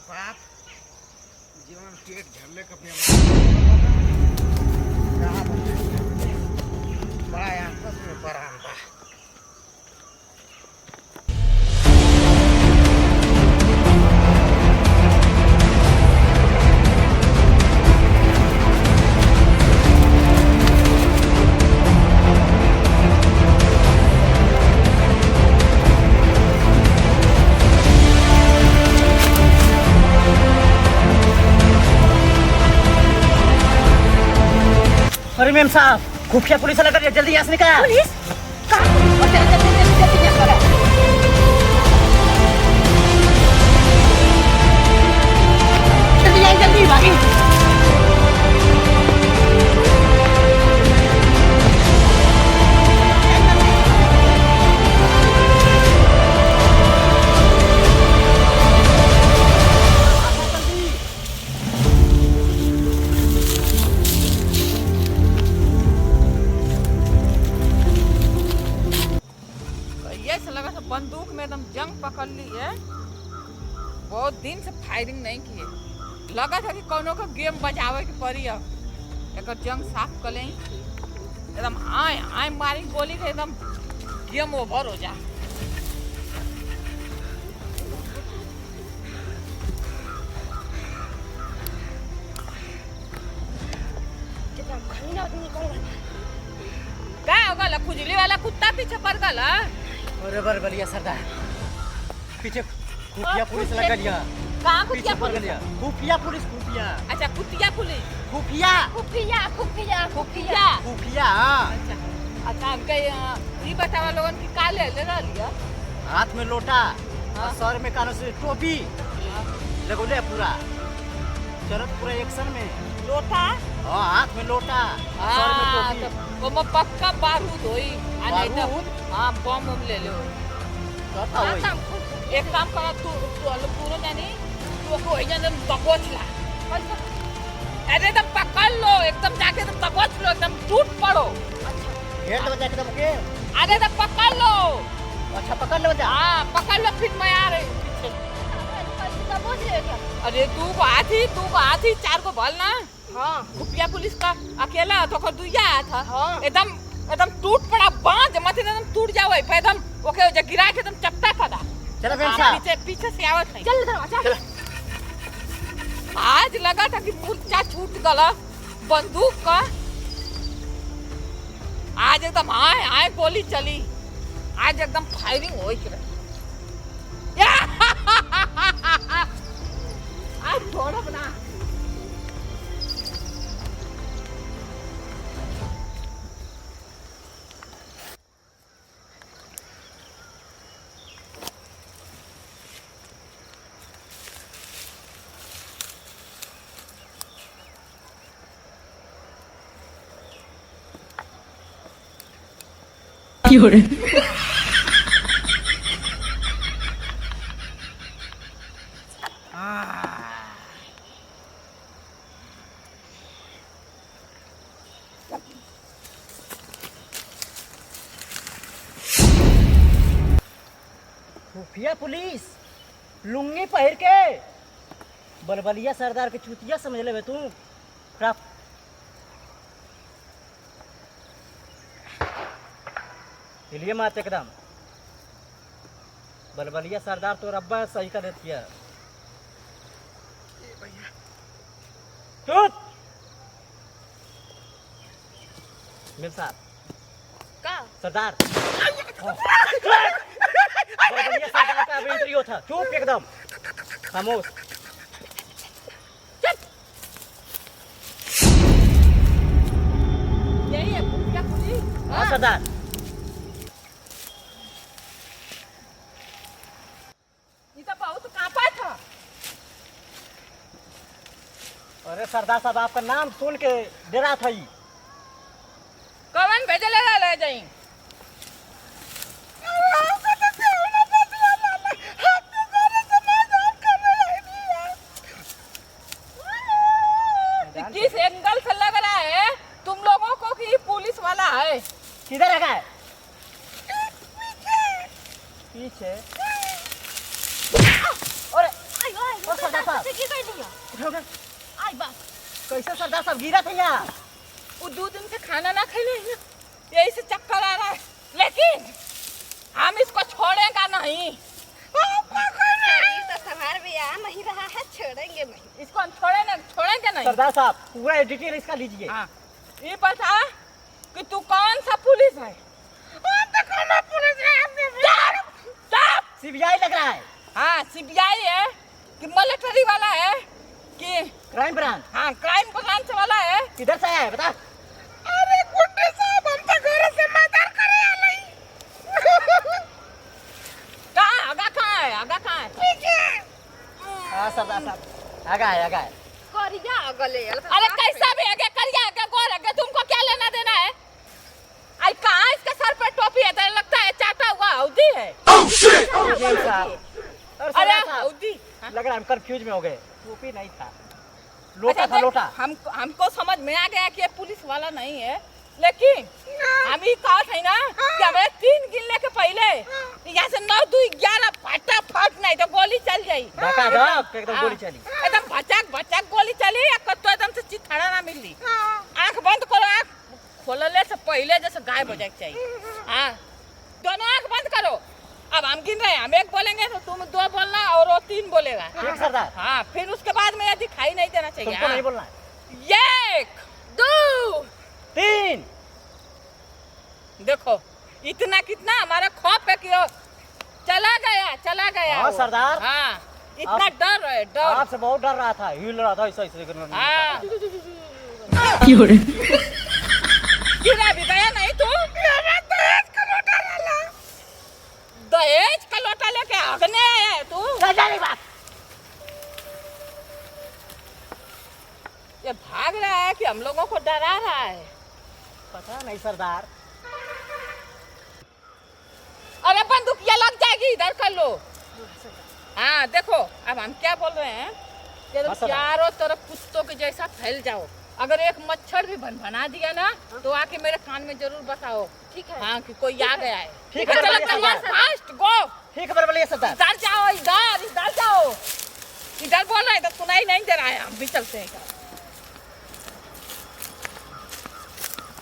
बाप जीवन पेट झल्ले कपड़े बड़ा आपस में परान बा। अरे मैम साहब, खुफिया पुलिस वाला कर जल्दी यहाँ से निकाल। पुलिस? कहाँ? और जल्दी निकाल। जल्दी आई, जल्दी भागी। बंदूक में एकदम जंग पकड़ ली है। बहुत दिन से फायरिंग नहीं किए, लगा था कि कौनो का गेम बजावे के पड़ी। अब एक जंग साफ कर लें, एकदम आए मारी गोली के एकदम गेम ओवर हो जा। क्या होगा? खुजली वाला कुत्ता पीछे पड़ गया। अरे बरबलिया सरदार, पीछे खुफिया पुलिस लगा दिया। कहाँ पीछे खुफिया पड़ पुलिस? गया। खुफिया पुलिस, खुफिया। अच्छा, कुतिया पुलिस। खुफिया खुफिया, खुफिया, खुफिया। खुफिया, हाँ। अच्छा हमके ये बतावा लोगन की का ले लिया? हाथ में लोटा और सर में कानों से टोपी लगोले पूरा, चरत पूरा एक्शन में। लोटा? हाँ, हाथ में लोटा, सर में टोपी। वो में पक्का बारूद होई। बारूद? हाँ, बम ले लो। करता होई। एक काम करो, तू पूरा जानी तू को एकदम दबोच ला। अरे एकदम पकड़ लो, एकदम जाके एकदम दबोच लो, एकदम टूट पड़ो। हेड लगा जाके दम के। अरे एकदम पकड़ लो। अच्छा, पकड़ ले बजा। हाँ, पकड़ लो, फिर मैं आ रही हूँ पीछे। अरे तू को आती 4 को भल ना। हाँ, खुफिया पुलिस का अकेला तो कर दुइया आया था। हाँ। एकदम टूट पड़ा, बांध मत एकदम टूट जाओ। एकदम ओके जो गिरा के एकदम चपटा था। चलो मैम साहब, पीछे से आवत नहीं। चल दरवाजा। चलो। आज लगा था कि मूर्छा छूट गला बंदूक का। आज एकदम आए गोली चली। आज एकदम फायरिंग हो आज छोड़ो बना। खुफिया पुलिस लुंगी पहिर के बलबलिया सरदार के चुतिया समझ ले तू। हिलिए मात एकदम। बलबलिया सरदार तो रब्बा सही कर देती है। मेम साहब का? सरदार बलबलिया सरदार का अभी इंटरव्यू था। चुप एकदम, खामोश। यही है खुफिया पुलिस। हाँ सरदार। अरे सरदार साहब, आपका नाम सुन के डरा था। कवन भेजे ले जाई? किस एंगल से लग रहा है तुम लोगों को कि पुलिस वाला है? किधर लगा है? पीछे। अरे ओ सरदार साहब की कर दिया उठो, उठो। आई बा कैसे सरदार साहब गिरा थे यहाँ? वो 2 दिन से खाना ना खिले हैं, यही से चक्कर आ रहा है, लेकिन हम इसको छोड़ेगा नहीं। शरीर तो संभाल भी आ नहीं रहा है, छोड़ेंगे नहीं। इसको हम छोड़ेंगे नहीं। सरदार साहब पूरा डिटेल इसका लीजिए। हाँ, ये बता कि तू कौन सा पुलिस है? सीबीआई लग रहा है हाँ, सीबीआई है कि मिलिट्री वाला है कि क्राइम ब्रांच। हाँ क्राइम ब्रांच वाला है? किधर से आया है बता? अरे गुंडे साहब हम तो घर से मदद करे आलई। कहाँ है? पीछे। हाँ सरदार साहब आगा है। करिया अगले अरे कैसा भी आगे करिया आगे गोर आगे, तुमको क्या लेना देना है? आई कहाँ इसके सर पे टोपी है, तो लगता है चाटा हुआ हौदी है। नहीं साहब। और अरे सरदार साहब हौदी लग रहा है हम कंफ्यूज में हो गए। टोपी नहीं था, लोटा था, लोटा। हमको समझ में आ गया कि ये पुलिस वाला नहीं है, लेकिन हम ही कहा था ना कि हमें 3 गिनने के पहले यहाँ से 9, 2, 11 फटाफट, नहीं तो गोली चल जाई। धक एकदम गोली चली। एकदम भचक गोली चली, तो एकदम से चिथड़ा ना मिली। आँख बंद करो, आँख खोलने से पहले जैसे गायब हो जाए चाहिए। हाँ, दोनों आँख बंद करो। अब हम गिन रहे हैं, हम 1 बोलेंगे तो तुम 2 बोलना और वो 3 बोलेगा। ठीक सरदार। हाँ, फिर उसके बाद में यह दिखाई नहीं देना चाहिए। तुमको नहीं बोलना है। 1, 2, 3। देखो इतना कितना हमारा खौफ है कि चला गया। हाँ सरदार। हाँ, इतना डर है, डर। आपसे बहुत डर रहा था, हिल रहा था ऐसे करना। हाँ, गिरा भी गया नहीं तू? दहेज का लोटा लेके आगने आया है तू? ये भाग रहा है कि हम लोगों को डरा रहा है? पता नहीं सरदार। अरे बंदूकिया लग जाएगी, इधर कर लो। हाँ देखो, अब हम क्या बोल रहे हैं कि तुम चारों तरफ कुत्तों के जैसा फैल जाओ। अगर एक मच्छर भी भनभना दिया ना तो आके मेरे कान में जरूर बताओ। ठीक है? हाँ, कि कोई आ गया है। ठीक है, चलो फास्ट गो। ठीक खबर बोलिए सरदार। इधर जाओ, इधर जाओ। इधर बोल रहे हैं तो सुनाई नहीं दे रहा है, हम भी चलते हैं।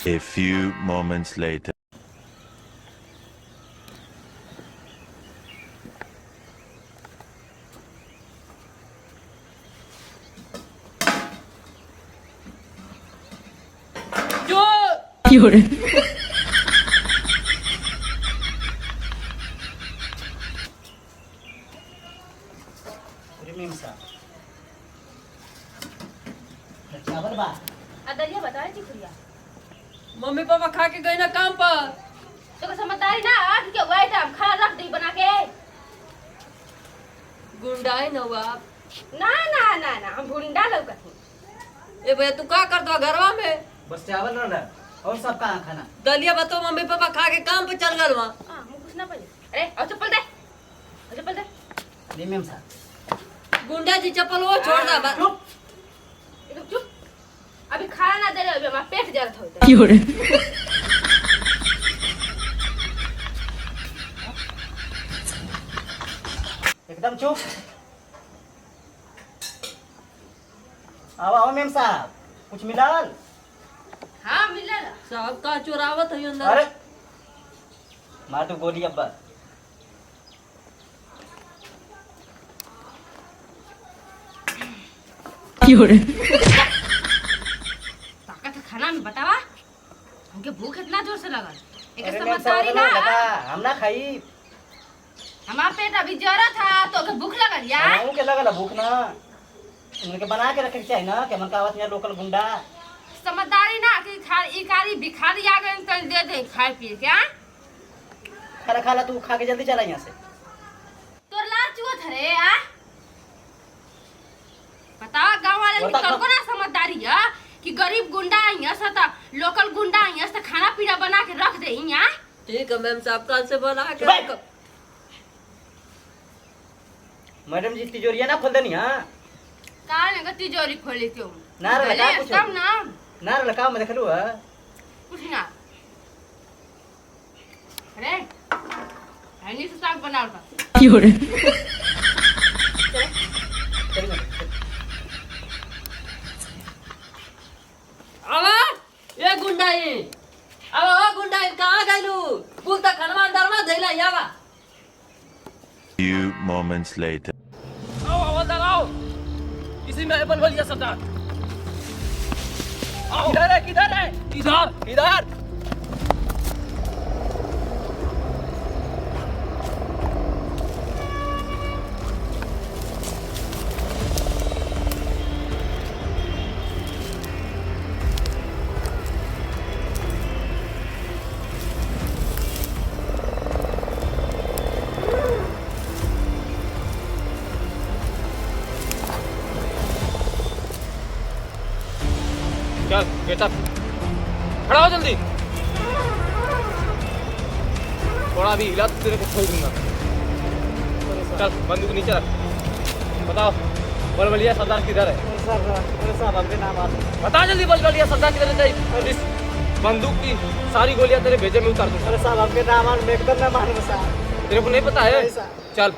A few moments later. चावल बा। अदलिया बताए चिखुरिया मम्मी पापा खा के गए ना काम पर। तो को समझदारी ना आज के वाइट हम खाना रख दी बना के। गुंडा है ना वो आप। ना हम गुंडा लौकत हूं। ए भैया तू का कर दो घरवा में? बस चावल रहा और सब कहाँ खाना। दलिया बताओ मम्मी पापा खा के काम पे चल गए वहाँ। हां मुंह कुछ ना पड़े। अरे और चप्पल दे। नहीं मैम साहब। गुंडा जी चप्पल वो छोड़ दा बस। एकदम चुप। अभी खाना ना दे रहे हो, हमारा पेट जलत होता है। एकदम चुप। आओ मैम साहब, कुछ मिलल? हां मिलल। साहब का चोरावत है अंदर। अरे मार तो गोली अब्बा। ताकत खाना में बतावा, हमके भूख इतना जोर से लगल। एक अरे मैम साहब समझदारी ना हम ना खाई। हमारा पेट अभी जरा था तो के भूख लगल यार। हमहू के लगल भूख ना, उनके बना के रखे के चाहिए ना कि मन का आवत लोकल गुंडा। समझदारी ना कि ई कारी भिखारी आ गए तो दे दे खाए पिए क्या। खाना खा ला, तू खा के जल्दी चला यहाँ से। तोर लार चुआ थरे आ बता गांव वाले बता, निकल को ना समझदारी है कि गरीब गुंडा यहाँ से तो लोकल गुंडा यहाँ से खाना पीना बना के रख दे यहाँ। ठीक है मैम साहब कल से बना के भाई। मैडम जी तिजोरिया ना खोल देनी। हाँ काल में तिजोरी खोली क्यों ना रे लगा कुछ तब ना ना रे लगा मैं देख लू। कुछ ना। अरे है नहीं से साग बनाओ था। चल कुल तक खनवा अंदर में धैला यावा Few moments later. आओ हवलदार आओ, इसी में बल बलिया सरदार। आओ किधर है किधर है? इधर इधर। चल बेटा खड़ा हो जल्दी। थोड़ा भी हिला तो तेरे को छोड़ दूंगा। चल बंदूक नीचे रख। बताओ बलबलिया सरदार किधर है? अरे साहब हमके नाम आते बता जल्दी बलबलिया सरदार किधर है? और इस बंदूक की सारी गोलियां तेरे भेजे में उतार दूंगा। अरे साहब हमके नाम एकदम ना मालूम साहब। तेरे को नहीं पता है? नहीं साहब। चल